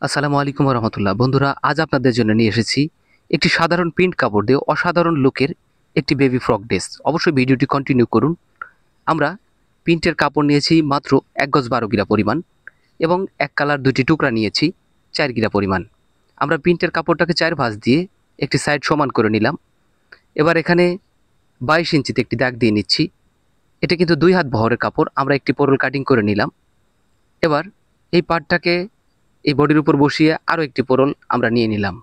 আসসালামু আলাইকুম রহমতুল্লাহ। বন্ধুরা, আজ আপনাদের জন্য নিয়ে এসেছি একটি সাধারণ প্রিন্ট কাপড় দিয়ে অসাধারণ লুকের একটি বেবি ফ্রক ড্রেস। অবশ্যই ভিডিওটি কন্টিনিউ করুন। আমরা প্রিন্টের কাপড় নিয়েছি মাত্র ১ গজ ১২ গিরা পরিমাণ এবং এক কালার ২টি টুকরা নিয়েছি ৪ গিরা পরিমাণ। আমরা প্রিন্টের কাপড়টাকে ৪ ভাঁজ দিয়ে একটি সাইড সমান করে নিলাম। এবার এখানে ২২ ইঞ্চিতে একটি দাগ দিয়ে নিচ্ছি। এটা কিন্তু ২ হাত বহরের কাপড়। আমরা একটি পোরল কাটিং করে নিলাম। এবার এই পার্টটাকে এই বডির উপর বসিয়ে আরও একটি পোরল আমরা নিয়ে নিলাম।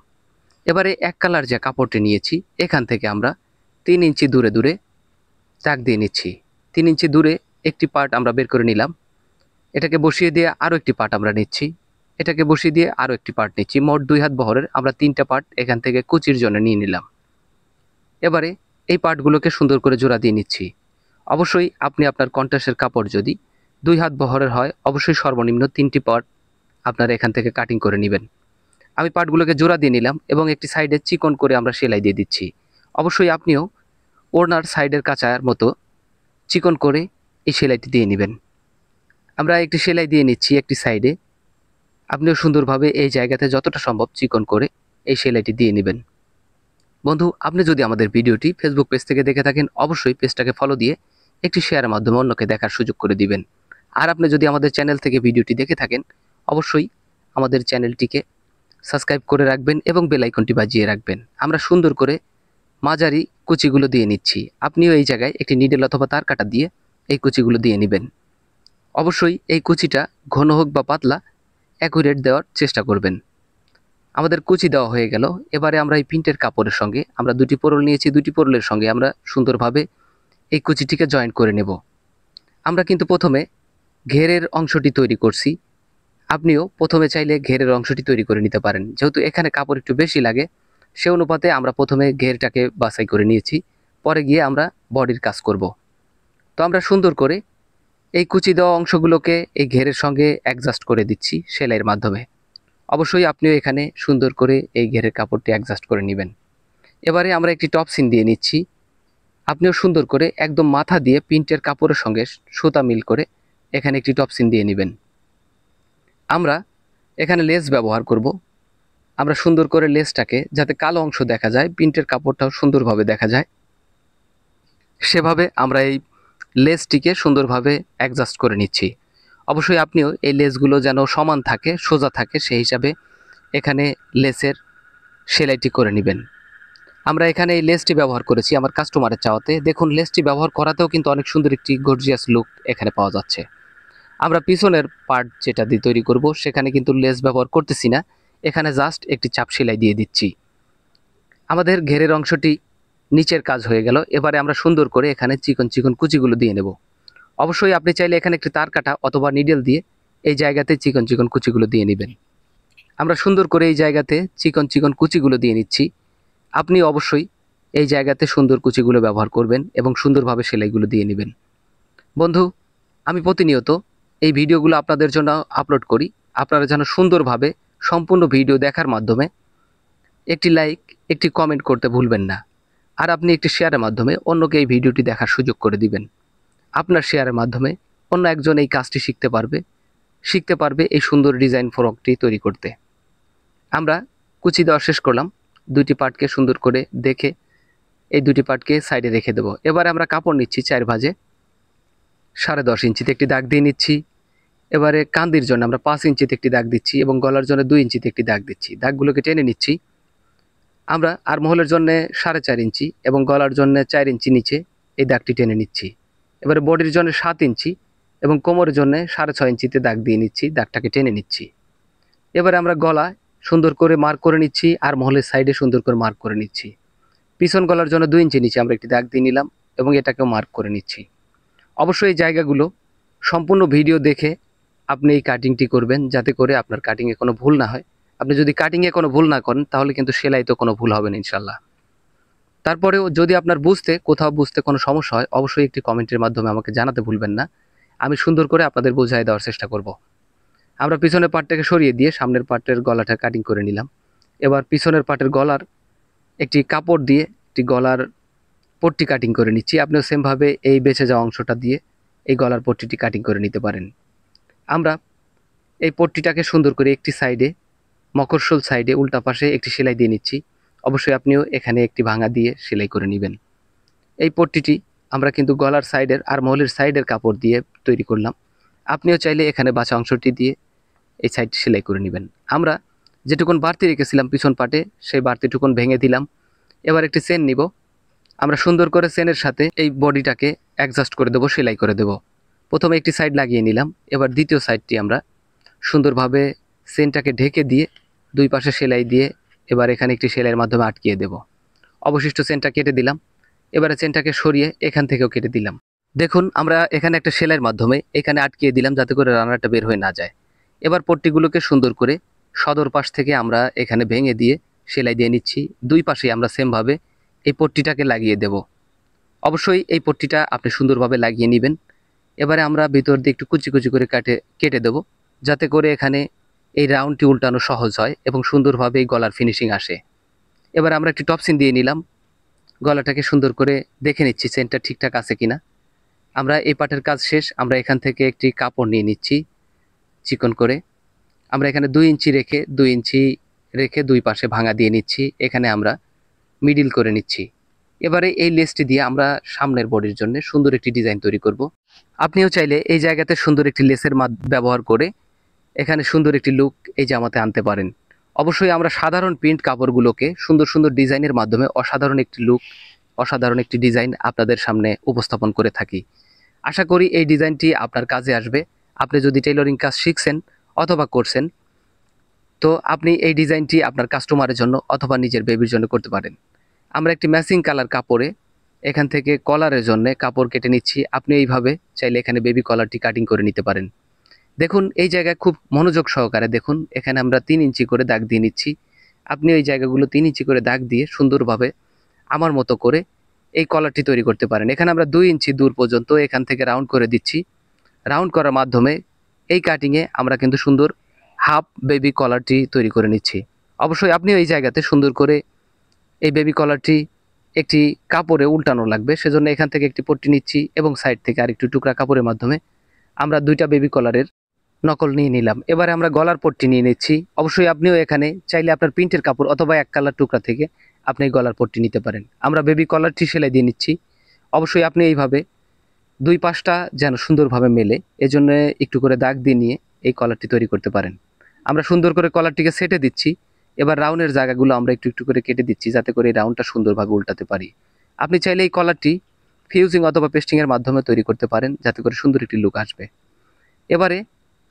এবারে এক কালার যে কাপড়টি নিয়েছি এখান থেকে আমরা ৩ ইঞ্চি দূরে দূরে দাগ দিয়ে নিচ্ছি। ৩ ইঞ্চি দূরে একটি পার্ট আমরা বের করে নিলাম। এটাকে বসিয়ে দিয়ে আরও একটি পার্ট আমরা নিচ্ছি। এটাকে বসিয়ে দিয়ে আরও একটি পার্ট নিচ্ছি। মোট ২ হাত বহরের আমরা ৩টা পার্ট এখান থেকে কুচির জন্য নিয়ে নিলাম। এবারে এই পার্টগুলোকে সুন্দর করে জোড়া দিয়ে নিচ্ছি। অবশ্যই আপনি আপনার কন্ট্রাস্টের কাপড় যদি ২ হাত বহরের হয় অবশ্যই সর্বনিম্ন ৩টি পার্ট আপনারা এখান থেকে কাটিং করে নেবেন। আমি পার্টগুলোকে জোড়া দিয়ে নিলাম এবং একটি সাইডে চিকন করে আমরা সেলাই দিয়ে দিচ্ছি। অবশ্যই আপনিও ওড়নার সাইডের কাঁচার মতো চিকন করে এই সেলাইটি দিয়ে নেবেন। আমরা একটি সেলাই দিয়ে নিচ্ছি একটি সাইডে। আপনিও সুন্দরভাবে এই জায়গাতে যতটা সম্ভব চিকন করে এই সেলাইটি দিয়ে নেবেন। বন্ধু, আপনি যদি আমাদের ভিডিওটি ফেসবুক পেজ থেকে দেখে থাকেন অবশ্যই পেজটাকে ফলো দিয়ে একটি শেয়ারের মাধ্যমে অন্যকে দেখার সুযোগ করে দিবেন। আর আপনি যদি আমাদের চ্যানেল থেকে ভিডিওটি দেখে থাকেন অবশ্যই আমাদের চ্যানেলটিকে সাবস্ক্রাইব করে রাখবেন এবং বেল আইকনটি বাজিয়ে রাখবেন। আমরা সুন্দর করে মাঝারি কুচিগুলো দিয়ে নিচ্ছি। আপনিও এই জায়গায় একটি নিডেল অথবা তার কাটা দিয়ে এই কুচিগুলো দিয়ে নেবেন। অবশ্যই এই কুচিটা ঘন হোক বা পাতলা অ্যাকুরেট দেওয়ার চেষ্টা করবেন। আমাদের কুচি দেওয়া হয়ে গেল। এবারে আমরা এই প্রিন্টের কাপড়ের সঙ্গে আমরা ২টি পোরল নিয়েছি। ২টি পোরলের সঙ্গে আমরা সুন্দরভাবে এই কুচিটিকে জয়েন্ট করে নেব। আমরা কিন্তু প্রথমে ঘেরের অংশটি তৈরি করছি। আপনিও প্রথমে চাইলে ঘেরের অংশটি তৈরি করে নিতে পারেন। যেহেতু এখানে কাপড় একটু বেশি লাগে সে অনুপাতে আমরা প্রথমে ঘেরটাকে বাছাই করে নিয়েছি। পরে গিয়ে আমরা বডির কাজ করব। তো আমরা সুন্দর করে এই কুচি দেওয়া অংশগুলোকে এই ঘেরের সঙ্গে অ্যাডজাস্ট করে দিচ্ছি সেলাইয়ের মাধ্যমে। অবশ্যই আপনিও এখানে সুন্দর করে এই ঘেরের কাপড়টি অ্যাডজাস্ট করে নেবেন। এবারে আমরা একটি টপ সিন দিয়ে নিচ্ছি। আপনিও সুন্দর করে একদম মাথা দিয়ে প্রিন্টের কাপড়ের সঙ্গে সুতা মিল করে এখানে একটি টপ সিন দিয়ে নেবেন। আমরা এখানে লেস ব্যবহার করব। আমরা সুন্দর করে লেসটাকে যাতে কালো অংশ দেখা যায়, প্রিন্টের কাপড়টাও সুন্দরভাবে দেখা যায়, সেভাবে আমরা এই লেসটিকে সুন্দরভাবে অ্যাডজাস্ট করে নিচ্ছি। অবশ্যই আপনিও এই লেসগুলো যেন সমান থাকে, সোজা থাকে, সেই হিসাবে এখানে লেসের সেলাইটি করে নেবেন। আমরা এখানে এই লেসটি ব্যবহার করেছি আমার কাস্টমারের চাওয়াতে। দেখুন, লেসটি ব্যবহার করাতেও কিন্তু অনেক সুন্দর একটি গর্জিয়াস লুক এখানে পাওয়া যাচ্ছে। আমরা পিছনের পার্ট যেটা দিয়ে তৈরি করব সেখানে কিন্তু লেস ব্যবহার করতেছি না। এখানে জাস্ট একটি চাপ সেলাই দিয়ে দিচ্ছি। আমাদের ঘেরের অংশটি নিচের কাজ হয়ে গেল। এবারে আমরা সুন্দর করে এখানে চিকন চিকন কুচিগুলো দিয়ে নেব। অবশ্যই আপনি চাইলে এখানে একটি তার কাটা অথবা নিডেল দিয়ে এই জায়গাতে চিকন চিকন কুচিগুলো দিয়ে নেবেন। আমরা সুন্দর করে এই জায়গাতে চিকন চিকন কুচিগুলো দিয়ে নিচ্ছি। আপনি অবশ্যই এই জায়গাতে সুন্দর কুচিগুলো ব্যবহার করবেন এবং সুন্দরভাবে সেলাইগুলো দিয়ে নেবেন। বন্ধু, আমি প্রতিনিয়ত এই ভিডিওগুলো আপনাদের জন্য আপলোড করি। আপনারা যেন সুন্দরভাবে সম্পূর্ণ ভিডিও দেখার মাধ্যমে একটি লাইক, একটি কমেন্ট করতে ভুলবেন না। আর আপনি একটি শেয়ারের মাধ্যমে অন্যকে এই ভিডিওটি দেখার সুযোগ করে দিবেন। আপনার শেয়ারের মাধ্যমে অন্য একজন এই কাজটি শিখতে পারবে এই সুন্দর ডিজাইন ফ্রকটি তৈরি করতে। আমরা কুচি দেওয়া শেষ করলাম। ২টি পার্টকে সুন্দর করে দেখে এই ২টি পার্টকে সাইডে রেখে দেব। এবারে আমরা কাপড় নিচ্ছি ৪ ভাঁজে ১০.৫ ইঞ্চিতে একটি দাগ দিয়ে নিচ্ছি। এবারে কান্দির জন্য আমরা ৫ ইঞ্চিতে একটি দাগ দিচ্ছি এবং গলার জন্য ২ ইঞ্চিতে একটি দাগ দিচ্ছি। দাগগুলোকে টেনে নিচ্ছি। আমরা আর্মহোলের জন্য ৪.৫ ইঞ্চি এবং গলার জন্য ৪ ইঞ্চি নিচে এই দাগটি টেনে নিচ্ছি। এবারে বডির জন্য ৭ ইঞ্চি এবং কোমরের জন্য ৬.৫ ইঞ্চিতে দাগ দিয়ে নিচ্ছি। দাগটাকে টেনে নিচ্ছি। এবারে আমরা গলা সুন্দর করে মার্ক করে নিচ্ছি, আর্মহোলের সাইডে সুন্দর করে মার্ক করে নিচ্ছি। পিছন গলার জন্য ২ ইঞ্চি নিচে আমরা একটি দাগ দিয়ে নিলাম এবং এটাকেও মার্ক করে নিচ্ছি। অবশ্যই এই জায়গাগুলো সম্পূর্ণ ভিডিও দেখে আপনি এই কাটিংটি করবেন যাতে করে আপনার কাটিংয়ে কোনো ভুল না হয়। আপনি যদি কাটিংয়ে কোনো ভুল না করেন তাহলে কিন্তু সেলাইতে কোনো ভুল হবে না ইনশাল্লাহ। তারপরেও যদি আপনার কোথাও বুঝতে কোনো সমস্যা হয় অবশ্যই একটি কমেন্টের মাধ্যমে আমাকে জানাতে ভুলবেন না। আমি সুন্দর করে আপনাদের বোঝাই দেওয়ার চেষ্টা করব। আমরা পিছনের পার্টটাকে সরিয়ে দিয়ে সামনের পার্টের গলাটা কাটিং করে নিলাম। এবার পিছনের পার্টের গলার একটি কাপড় দিয়ে একটি গলার পট্টি কাটিং করে নিচ্ছি। আপনিও সেমভাবে এই বেঁচে যাওয়া অংশটা দিয়ে এই গলার পট্টিটি কাটিং করে নিতে পারেন। আমরা এই পট্টিটাকে সুন্দর করে একটি সাইডে মকরশোল সাইডে উল্টা পাশে একটি সেলাই দিয়ে নিচ্ছি। অবশ্যই আপনিও এখানে একটি ভাঙা দিয়ে সেলাই করে নেবেন। এই পট্টিটি আমরা কিন্তু গলার সাইডের আর মহলের সাইডের কাপড় দিয়ে তৈরি করলাম। আপনিও চাইলে এখানে বাঁচা অংশটি দিয়ে এই সাইডটি সেলাই করে নেবেন। আমরা যেটুকুন বাড়তি রেখেছিলাম পিছন পাটে সেই বাড়তিটুকুন ভেঙে দিলাম। এবার একটি চেন নিব। আমরা সুন্দর করে চেনের সাথে এই বডিটাকে অ্যাডজাস্ট করে দেবো, সেলাই করে দেব। প্রথমে একটি সাইড লাগিয়ে নিলাম। এবার দ্বিতীয় সাইডটি আমরা সুন্দরভাবে চেনটাকে ঢেকে দিয়ে দুই পাশে সেলাই দিয়ে এবার এখানে একটি সেলাইয়ের মাধ্যমে আটকিয়ে দেব। অবশিষ্ট চেনটা কেটে দিলাম। এবারে চেনটাকে সরিয়ে এখান থেকেও কেটে দিলাম। দেখুন আমরা এখানে একটা সেলাইয়ের মাধ্যমে এখানে আটকিয়ে দিলাম যাতে করে রানারটা বের হয়ে না যায়। এবার পট্টিগুলোকে সুন্দর করে সদর পাশ থেকে আমরা এখানে ভেঙে দিয়ে সেলাই দিয়ে নিচ্ছি। দুই পাশেই আমরা সেমভাবে এই পট্টিটাকে লাগিয়ে দেব। অবশ্যই এই পট্টিটা আপনি সুন্দরভাবে লাগিয়ে নেবেন। এবারে আমরা ভিতর দিয়ে একটু কুচি কুচি করে কেটে দেব যাতে করে এখানে এই রাউন্ডটি উল্টানো সহজ হয় এবং সুন্দরভাবে এই গলার ফিনিশিং আসে। এবার আমরা একটি টপসিন দিয়ে নিলাম। গলাটাকে সুন্দর করে দেখে নিচ্ছি চেনটা ঠিকঠাক আছে কিনা। আমরা এই পাটের কাজ শেষ। আমরা এখান থেকে একটি কাপড় নিয়ে নিচ্ছি চিকন করে। আমরা এখানে 2 ইঞ্চি রেখে দুই পাশে ভাঙা দিয়ে নিচ্ছি। এখানে আমরা মিডিল করে নিচ্ছি। এবারে এই লেসটি দিয়ে আমরা সামনের বডির জন্য সুন্দর একটি ডিজাইন তৈরি করব। আপনিও চাইলে এই জায়গাতে সুন্দর একটি লেসের ব্যবহার করে এখানে সুন্দর একটি লুক এই জামাতে আনতে পারেন। অবশ্যই আমরা সাধারণ প্রিন্ট কাপড়গুলোকে সুন্দর সুন্দর ডিজাইনের মাধ্যমে অসাধারণ একটি লুক, অসাধারণ একটি ডিজাইন আপনাদের সামনে উপস্থাপন করে থাকি। আশা করি এই ডিজাইনটি আপনার কাজে আসবে। আপনি যদি টেইলরিং কাজ শিখছেন অথবা করছেন, তো আপনি এই ডিজাইনটি আপনার কাস্টমারের জন্য অথবা নিজের বেবির জন্য করতে পারেন। আমরা একটি ম্যাচিং কালার কাপড়ে এখান থেকে কলারের জন্য কাপড় কেটে নিচ্ছি। আপনি এইভাবে চাইলে এখানে বেবি কলারটি কাটিং করে নিতে পারেন। দেখুন এই জায়গায় খুব মনোযোগ সহকারে দেখুন, এখানে আমরা 3 ইঞ্চি করে দাগ দিয়ে নিচ্ছি। আপনি এই জায়গাগুলো 3 ইঞ্চি করে দাগ দিয়ে সুন্দরভাবে আমার মতো করে এই কলারটি তৈরি করতে পারেন। এখানে আমরা 2 ইঞ্চি দূর পর্যন্ত এখান থেকে রাউন্ড করে দিচ্ছি। রাউন্ড করার মাধ্যমে এই কাটিংয়ে আমরা কিন্তু সুন্দর হাফ বেবি কলারটি তৈরি করে নিচ্ছি। অবশ্যই আপনিও এই জায়গাতে সুন্দর করে এই বেবি কলারটি একটি কাপড়ে উল্টানো লাগবে, সেজন্য এখান থেকে একটি পট্টি নিচ্ছি এবং সাইড থেকে আরেকটু টুকরা কাপড়ের মাধ্যমে আমরা 2টা বেবি কলারের নকল নিয়ে নিলাম। এবারে আমরা গলার পট্টি নিয়ে নিচ্ছি। অবশ্যই আপনিও এখানে চাইলে আপনার প্রিন্টের কাপড় অথবা এক কালার টুকরা থেকে আপনি গলার পট্টি নিতে পারেন। আমরা বেবি কলারটি সেলাই দিয়ে নিচ্ছি। অবশ্যই আপনি এইভাবে দুই পাশটা যেন সুন্দরভাবে মেলে এজন্য একটু করে দাগ দিয়ে নিয়ে এই কলারটি তৈরি করতে পারেন। আমরা সুন্দর করে কলারটিকে সেটে দিচ্ছি। এবার রাউন্ডের জায়গাগুলো আমরা একটু একটু করে কেটে দিচ্ছি যাতে করে এই রাউন্ডটা সুন্দরভাবে উল্টাতে পারি। আপনি চাইলে এই কলারটি ফিউজিং অথবা পেস্টিংয়ের মাধ্যমে তৈরি করতে পারেন যাতে করে সুন্দর একটি লুক আসবে। এবারে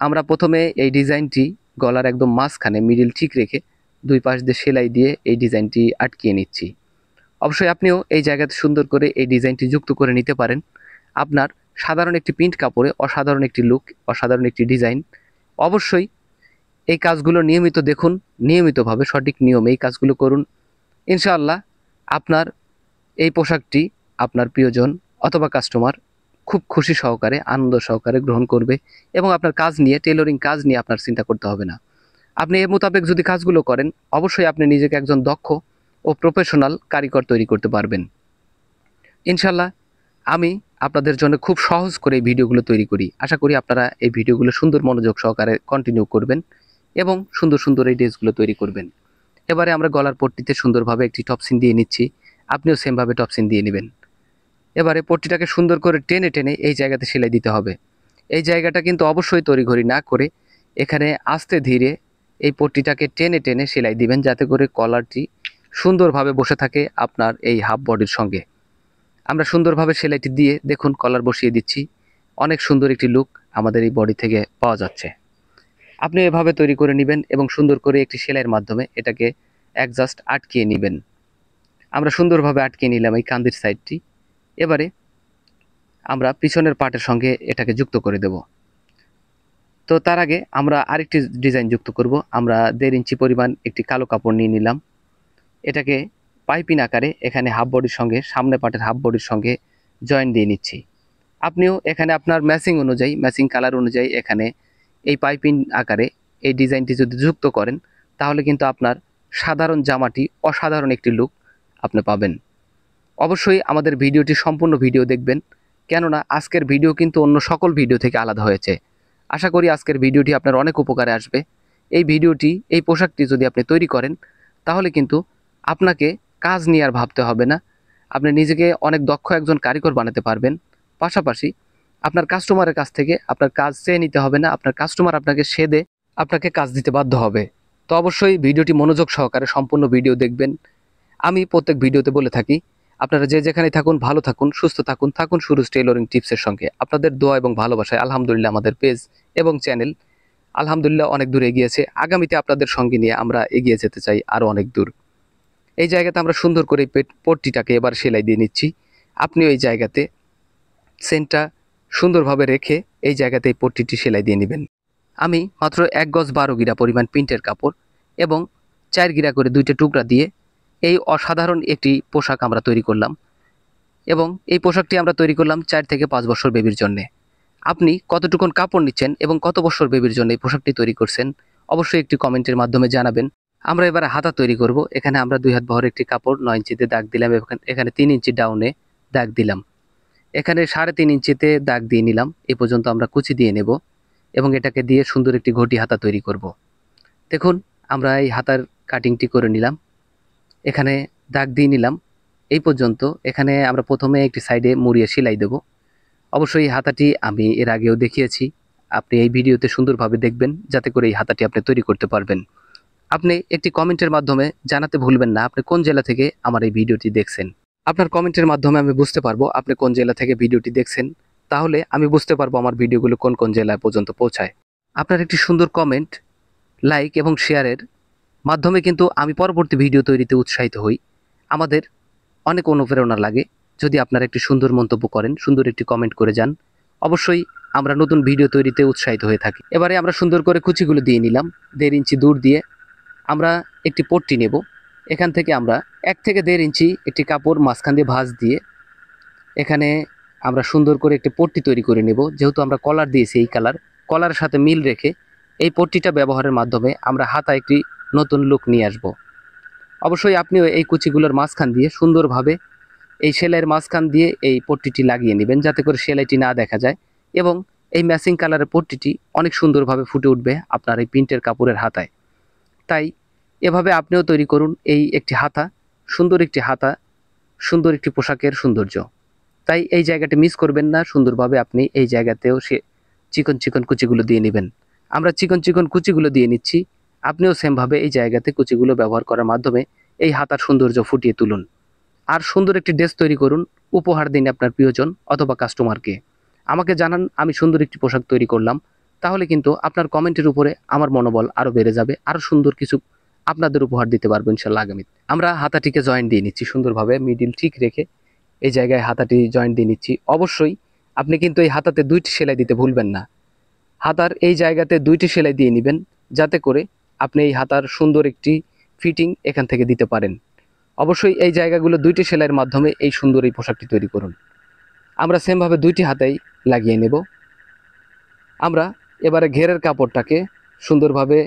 আমরা প্রথমে এই ডিজাইনটি গলার একদম মাঝখানে মিডিল ঠিক রেখে দুই পাশ দিয়ে সেলাই দিয়ে এই ডিজাইনটি আটকিয়ে নিচ্ছি। অবশ্যই আপনিও এই জায়গাতে সুন্দর করে এই ডিজাইনটি যুক্ত করে নিতে পারেন। আপনার সাধারণ একটি প্রিন্ট কাপড়ে অসাধারণ একটি লুক, অসাধারণ একটি ডিজাইন। অবশ্যই এই কাজগুলো নিয়মিত দেখুন, নিয়মিতভাবে সঠিক নিয়মে এই কাজগুলো করুন। ইনশাআল্লাহ আপনার এই পোশাকটি আপনার প্রিয়জন অথবা কাস্টমার খুব খুশি সহকারে, আনন্দ সহকারে গ্রহণ করবে এবং আপনার কাজ নিয়ে, টেইলরিং কাজ নিয়ে আপনার চিন্তা করতে হবে না। আপনি এর মোতাবেক যদি কাজগুলো করেন, অবশ্যই আপনি নিজেকে একজন দক্ষ ও প্রফেশনাল কারিগর তৈরি করতে পারবেন। ইনশাআল্লাহ আমি আপনাদের জন্য খুব সহজ করে এই ভিডিওগুলো তৈরি করি। আশা করি আপনারা এই ভিডিওগুলো সুন্দর মনোযোগ সহকারে কন্টিনিউ করবেন এবং সুন্দর সুন্দর এই ড্রেসগুলো তৈরি করবেন। এবারে আমরা গলার পট্টিতে সুন্দরভাবে একটি টপসিন দিয়ে নিচ্ছি। আপনিও সেমভাবে টপসিন দিয়ে নেবেন। এবারে পট্টিটাকে সুন্দর করে টেনে টেনে এই জায়গাতে সেলাই দিতে হবে। এই জায়গাটা কিন্তু অবশ্যই তড়িঘড়ি না করে এখানে আস্তে ধীরে এই পট্টিটাকে টেনে টেনে সেলাই দিবেন যাতে করে কলারটি সুন্দরভাবে বসে থাকে আপনার এই হাফ বডির সঙ্গে। আমরা সুন্দরভাবে সেলাইটি দিয়ে দেখুন কলার বসিয়ে দিচ্ছি। অনেক সুন্দর একটি লুক আমাদের এই বডি থেকে পাওয়া যাচ্ছে। আপনি এভাবে তৈরি করে নেবেন এবং সুন্দর করে একটি সেলাইয়ের মাধ্যমে এটাকে অ্যাডজাস্ট আটকিয়ে নেবেন। আমরা সুন্দরভাবে আটকিয়ে নিলাম এই কান্দির সাইডটি। এবারে আমরা পিছনের পার্টের সঙ্গে এটাকে যুক্ত করে দেব। তো তার আগে আমরা আরেকটি ডিজাইন যুক্ত করব। আমরা 1.5 ইঞ্চি পরিমাণ একটি কালো কাপড় নিয়ে নিলাম। এটাকে পাইপিং আকারে এখানে হাফ বডির সঙ্গে, সামনে পার্টের হাফ বডির সঙ্গে জয়েন দিয়ে নিচ্ছি। আপনিও এখানে আপনার ম্যাচিং অনুযায়ী, ম্যাচিং কালার অনুযায়ী এখানে এই পাইপিং আকারে এই ডিজাইনটি যদি যুক্ত করেন তাহলে কিন্তু আপনার সাধারণ জামাটি অসাধারণ একটি লুক আপনি পাবেন। অবশ্যই আমাদের ভিডিওটি সম্পূর্ণ ভিডিও দেখবেন, কেননা আজকের ভিডিও কিন্তু অন্য সকল ভিডিও থেকে আলাদা হয়েছে। আশা করি আজকের ভিডিওটি আপনার অনেক উপকারে আসবে এই ভিডিওটি, এই পোশাকটি যদি আপনি তৈরি করেন, তাহলে কিন্তু আপনাকে কাজ নিয়ে আর ভাবতে হবে না। আপনি নিজেকে অনেক দক্ষ একজন কারিগর বানাতে পারবেন। পাশাপাশি আপনার কাস্টমারের কাছ থেকে আপনার কাজ চেয়ে নিতে হবে না। আপনার কাস্টমার আপনাকে সেধে আপনাকে কাজ দিতে বাধ্য হবে। তো অবশ্যই ভিডিওটি মনোযোগ সহকারে সম্পূর্ণ ভিডিও দেখবেন। আমি প্রত্যেক ভিডিওতে বলে থাকি, আপনারা যে যেখানে থাকুন ভালো থাকুন, সুস্থ থাকুন, থাকুন সুরজ টেইলরিং টিপসের সঙ্গে। আপনাদের দোয়া এবং ভালোবাসায় আলহামদুলিল্লাহ আমাদের পেজ এবং চ্যানেল আলহামদুলিল্লাহ অনেক দূর এগিয়েছে। আগামীতে আপনাদের সঙ্গে নিয়ে আমরা এগিয়ে যেতে চাই আরও অনেক দূর। এই জায়গাতে আমরা সুন্দর করে পট্টিটাকে এবার সেলাই দিয়ে নিচ্ছি। আপনিও এই জায়গাতে সেন্টটা সুন্দরভাবে রেখে এই জায়গাতে এই পট্টিটি সেলাই দিয়ে নেবেন। আমি মাত্র 1 গজ 12 গিরা পরিমাণ প্রিন্টের কাপড় এবং 4 গিরা করে 2টা টুকরা দিয়ে এই অসাধারণ একটি পোশাক আমরা তৈরি করলাম এবং এই পোশাকটি আমরা তৈরি করলাম 4 থেকে 5 বছর বেবির জন্যে। আপনি কতটুকুন কাপড় নিচ্ছেন এবং কত বছর বেবির জন্য এই পোশাকটি তৈরি করছেন অবশ্যই একটি কমেন্টের মাধ্যমে জানাবেন। আমরা এবারে হাতা তৈরি করব। এখানে আমরা 2 হাত বহরের একটি কাপড় 9 ইঞ্চিতে দাগ দিলাম এবং এখানে 3 ইঞ্চি ডাউনে দাগ দিলাম। এখানে 3.5 ইঞ্চিতে দাগ দিয়ে নিলাম। এই পর্যন্ত আমরা কুচি দিয়ে নেব এবং এটাকে দিয়ে সুন্দর একটি ঘটি হাতা তৈরি করব। দেখুন আমরা এই হাতার কাটিংটি করে নিলাম, এখানে দাগ দিয়ে নিলাম। এই পর্যন্ত এখানে আমরা প্রথমে একটি সাইডে মুড়িয়ে সেলাই দেব। অবশ্যই এই হাতাটি আমি এর আগেও দেখিয়েছি, আপনি এই ভিডিওতে সুন্দরভাবে দেখবেন যাতে করে এই হাতাটি আপনি তৈরি করতে পারবেন। আপনি একটি কমেন্টের মাধ্যমে জানাতে ভুলবেন না আপনি কোন জেলা থেকে আমার এই ভিডিওটি দেখছেন। আপনার কমেন্টের মাধ্যমে আমি বুঝতে পারবো আপনি কোন জেলা থেকে ভিডিওটি দেখছেন, তাহলে আমি বুঝতে পারবো আমার ভিডিওগুলো কোন কোন জেলায় পর্যন্ত পৌঁছায়। আপনার একটি সুন্দর কমেন্ট, লাইক এবং শেয়ারের মাধ্যমে কিন্তু আমি পরবর্তী ভিডিও তৈরিতে উৎসাহিত হই। আমাদের অনেক অনুপ্রেরণা লাগে যদি আপনারা একটি সুন্দর মন্তব্য করেন, সুন্দর একটি কমেন্ট করে যান। অবশ্যই আমরা নতুন ভিডিও তৈরিতে উৎসাহিত হয়ে থাকি। এবারে আমরা সুন্দর করে কুচিগুলো দিয়ে নিলাম। 1.5 ইঞ্চি দূর দিয়ে আমরা একটি পট্টি নেব। এখান থেকে আমরা 1 থেকে 1.5 ইঞ্চি একটি কাপড় মাঝখান দিয়ে ভাঁজ দিয়ে এখানে আমরা সুন্দর করে একটি পট্টি তৈরি করে নেব। যেহেতু আমরা কলার দিয়েছি এই কলারের সাথে মিল রেখে এই পট্টিটা ব্যবহারের মাধ্যমে আমরা হাতা একটি নতুন লুক নিয়ে আসব। অবশ্যই আপনিও এই কুচিগুলোর মাঝখান দিয়ে সুন্দরভাবে এই সেলাইয়ের মাঝখান দিয়ে এই পট্টিটি লাগিয়ে নেবেন যাতে করে সেলাইটি না দেখা যায় এবং এই ম্যাচিং কালারের পট্টিটি অনেক সুন্দরভাবে ফুটে উঠবে আপনার এই প্রিন্টের কাপড়ের হাতায়। তাই এভাবে আপনিও তৈরি করুন এই একটি হাতা, সুন্দর একটি হাতা, সুন্দর একটি পোশাকের সৌন্দর্য। তাই এই জায়গাটি মিস করবেন না, সুন্দরভাবে আপনি এই জায়গাতেও চিকন চিকন কুচিগুলো দিয়ে নেবেন। আমরা চিকন চিকন কুচিগুলো দিয়ে নিচ্ছি, আপনিও সেমভাবে এই জায়গাতে কুচিগুলো ব্যবহার করার মাধ্যমে এই হাতার সৌন্দর্য ফুটিয়ে তুলুন। আর সুন্দর একটি ড্রেস তৈরি করুন, উপহার দিন আপনার প্রিয়জন অথবা কাস্টমারকে। আমাকে জানান আমি সুন্দর একটি পোশাক তৈরি করলাম, তাহলে কিন্তু আপনার কমেন্টের উপরে আমার মনোবল আরও বেড়ে যাবে, আরও সুন্দর কিছু আপনাদের উপহার দিতে পারবো ইনশাল্লাহ আগামীতে। আমরা হাতাটিকে জয়েন্ট দিয়ে নিচ্ছি সুন্দরভাবে, মিডিল ঠিক রেখে এই জায়গায় হাতাটি জয়েন্ট দিয়ে নিচ্ছি। অবশ্যই আপনি কিন্তু এই হাতাতে 2টি সেলাই দিতে ভুলবেন না। হাতার এই জায়গাতে 2টি সেলাই দিয়ে নেবেন যাতে করে আপনি এই হাতার সুন্দর একটি ফিটিং এখান থেকে দিতে পারেন। অবশ্যই এই জায়গাগুলো 2টি সেলাইয়ের মাধ্যমে এই সুন্দর এই পোশাকটি তৈরি করুন। আমরা সেমভাবে 2টি হাতাই লাগিয়ে নেব। আমরা এবারে ঘেরের কাপড়টাকে সুন্দরভাবে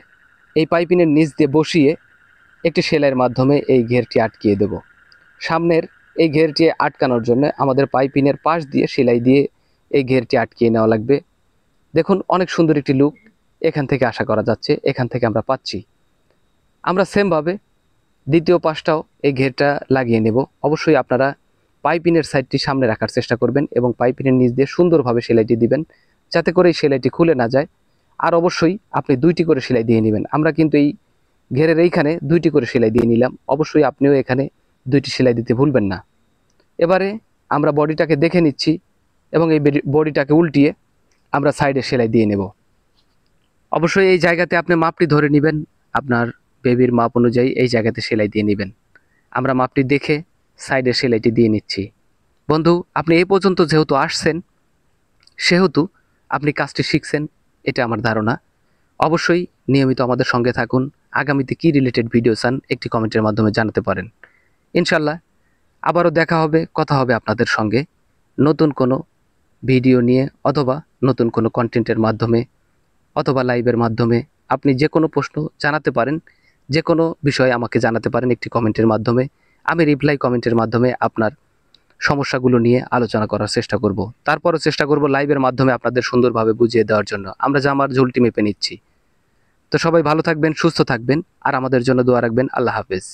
এই পাইপিনের নিচ দিয়ে বসিয়ে একটি সেলাইয়ের মাধ্যমে এই ঘেরটি আটকিয়ে দেব। সামনের এই ঘেরটি আটকানোর জন্য আমাদের পাইপিনের পাশ দিয়ে সেলাই দিয়ে এই ঘেরটি আটকিয়ে নেওয়া লাগবে। দেখুন অনেক সুন্দর একটি লুক এখান থেকে আশা করা যাচ্ছে, এখান থেকে আমরা পাচ্ছি। আমরা সেমভাবে দ্বিতীয় পাশটাও এই ঘেরটা লাগিয়ে নেব। অবশ্যই আপনারা পাইপিনের সাইডটি সামনে রাখার চেষ্টা করবেন এবং পাইপিনের নিচ দিয়ে সুন্দরভাবে সেলাইটি দিবেন যাতে করে এই সেলাইটি খুলে না যায়। আর অবশ্যই আপনি 2টি করে সেলাই দিয়ে নেবেন। আমরা কিন্তু এই ঘেরের এইখানে 2টি করে সেলাই দিয়ে নিলাম, অবশ্যই আপনিও এখানে 2টি সেলাই দিতে ভুলবেন না। এবারে আমরা বডিটাকে দেখে নিচ্ছি এবং এই বডিটাকে উল্টিয়ে আমরা সাইডে সেলাই দিয়ে নেব। অবশ্যই এই জায়গাতে আপনি মাপটি ধরে নেবেন, আপনার বেবির মাপ অনুযায়ী এই জায়গাতে সেলাই দিয়ে নেবেন। আমরা মাপটি দেখে সাইডে সেলাইটি দিয়ে নিচ্ছি। বন্ধু আপনি এই পর্যন্ত যেহেতু আসছেন সেহেতু আপনি কাজটি শিখছেন এটা আমার ধারণা। অবশ্যই নিয়মিত আমাদের সঙ্গে থাকুন। আগামীতে কি রিলেটেড ভিডিও চান একটি কমেন্টের মাধ্যমে জানাতে পারেন। ইনশাল্লাহ আবারও দেখা হবে, কথা হবে আপনাদের সঙ্গে নতুন কোনো ভিডিও নিয়ে অথবা নতুন কোনো কন্টেন্টের মাধ্যমে অথবা লাইভের মাধ্যমে। আপনি যে কোনো প্রশ্ন জানাতে পারেন, যে কোনো বিষয়ে আমাকে জানাতে পারেন একটি কমেন্টের মাধ্যমে। আমি রিপ্লাই কমেন্টের মাধ্যমে আপনার সমস্যাগুলো নিয়ে আলোচনা করার চেষ্টা করব। তারপরও চেষ্টা করব লাইভের মাধ্যমে আপনাদের সুন্দরভাবে বুঝিয়ে দেওয়ার জন্য। আমরা জামার ঝুলটি মেপে নিচ্ছি। তো সবাই ভালো থাকবেন, সুস্থ থাকবেন, আর আমাদের জন্য দোয়া রাখবেন। আল্লাহ হাফেজ।